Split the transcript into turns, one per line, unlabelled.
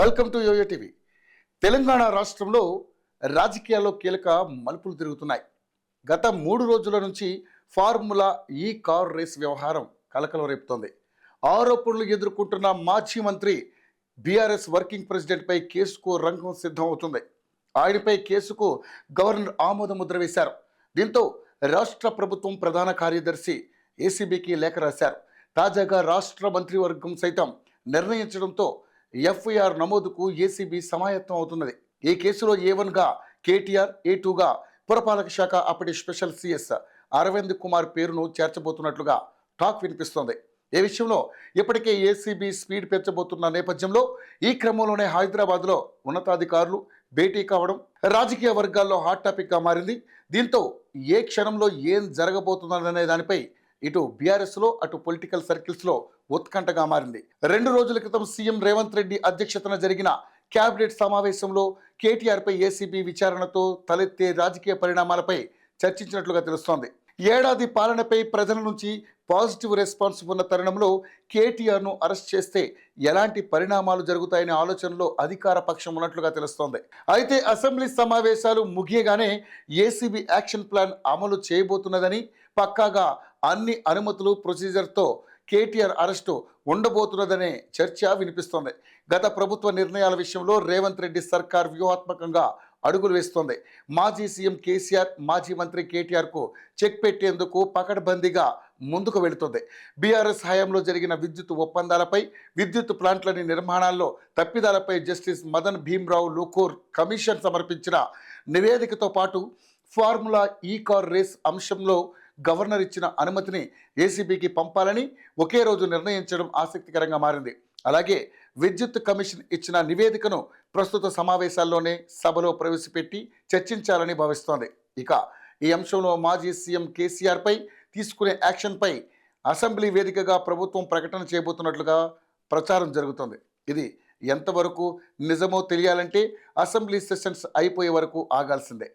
Welcome to yoyo TV. Telangana రాష్ట్రంలో రాజకీయాల్లో కీలక మలుపులు తిరుగుతున్నాయి. గత 3 రోజుల నుంచి ఫార్ములా ఈ కార్ రేస్ వ్యవహారం కలకలం రేపుతోంది. ఆరోపణలు ఎదుర్కొంటున్న మాజీ మంత్రి బీఆర్ఎస్ వర్కింగ్ ప్రెసిడెంట్పై కేసుకు రంగం సిద్ధం అవుతుంది. ఆయనపై కేసుకు గవర్నర్ ఆమోద ముద్ర వేశారు. దీంతో రాష్ట్ర ప్రభుత్వం ప్రధాన కార్యదర్శి ఏసీబీకి లేఖ రాశారు. తాజాగా రాష్ట్ర మంత్రివర్గం సైతం నిర్ణయించడంతో ఎఫ్ఐఆర్ నమోదుకు ఏసీబీ సమాయత్తం అవుతున్నది. ఈ కేసులో A1గా కేటీఆర్, A2గా పురపాలక శాఖ అప్పటి స్పెషల్ సిఎస్ అరవింద్ కుమార్ పేరును చేర్చబోతున్నట్లుగా టాక్ వినిపిస్తోంది. ఈ విషయంలో ఇప్పటికే ఏసీబీ స్పీడ్ పెంచబోతున్న నేపథ్యంలో ఈ క్రమంలోనే హైదరాబాద్లో ఉన్నతాధికారులు భేటీ కావడం రాజకీయ వర్గాల్లో హాట్ టాపిక్గా మారింది. దీంతో ఏ క్షణంలో ఏం జరగబోతుందనే దానిపై ఇటు బీఆర్ఎస్లో అటు పొలిటికల్ సర్కిల్స్లో ఉత్కంఠగా మారింది. 2 రోజుల క్రితం సీఎం రేవంత్ రెడ్డి అధ్యక్షతన జరిగిన కేబినెట్ సమావేశంలో కేటీఆర్పై ఏసీబీ విచారణతో తలెత్తే రాజకీయ పరిణామాలపై చర్చించినట్లుగా తెలుస్తోంది. ఏడాది పాలనపై ప్రజల నుంచి పాజిటివ్ రెస్పాన్స్ ఉన్న తరుణంలో కేటీఆర్ను అరెస్ట్ చేస్తే ఎలాంటి పరిణామాలు జరుగుతాయనే ఆలోచనలో అధికార పక్షం ఉన్నట్లుగా తెలుస్తోంది. అయితే అసెంబ్లీ సమావేశాలు ముగియగానే ఏసీబీ యాక్షన్ ప్లాన్ అమలు చేయబోతున్నదని, పక్కాగా అన్ని అనుమతులు ప్రొసీజర్తో కేటీఆర్ అరెస్టు ఉండబోతున్నదనే చర్చ వినిపిస్తోంది. గత ప్రభుత్వ నిర్ణయాల విషయంలో రేవంత్ రెడ్డి సర్కార్ వ్యూహాత్మకంగా అడుగులు వేస్తోంది. మాజీ సీఎం కేసీఆర్, మాజీ మంత్రి కేటీఆర్కు చెక్ పెట్టేందుకు పకడ్బందీగా ముందుకు వెళుతోంది. బీఆర్ఎస్ హయాంలో జరిగిన విద్యుత్ ఒప్పందాలపై, విద్యుత్ ప్లాంట్లని నిర్మాణాల్లో తప్పిదాలపై జస్టిస్ మదన్ భీమ్రావు లోకూర్ కమిషన్ సమర్పించిన నివేదికతో పాటు ఫార్ములా ఈ కార్ రేస్ అంశంలో గవర్నర్ ఇచ్చిన అనుమతిని ఏసీబీకి పంపాలని ఒకే రోజు నిర్ణయించడం ఆసక్తికరంగా మారింది. అలాగే విద్యుత్ కమిషన్ ఇచ్చిన నివేదికను ప్రస్తుత సమావేశాల్లోనే సభలో ప్రవేశపెట్టి చర్చించాలని భావిస్తోంది. ఇక ఈ అంశంలో మాజీ సీఎం కేసీఆర్పై తీసుకునే యాక్షన్పై అసెంబ్లీ వేదికగా ప్రభుత్వం ప్రకటన చేయబోతున్నట్లుగా ప్రచారం జరుగుతోంది. ఇది ఎంతవరకు నిజమో తెలియాలంటే అసెంబ్లీ సెషన్స్ అయిపోయే వరకు ఆగాల్సిందే.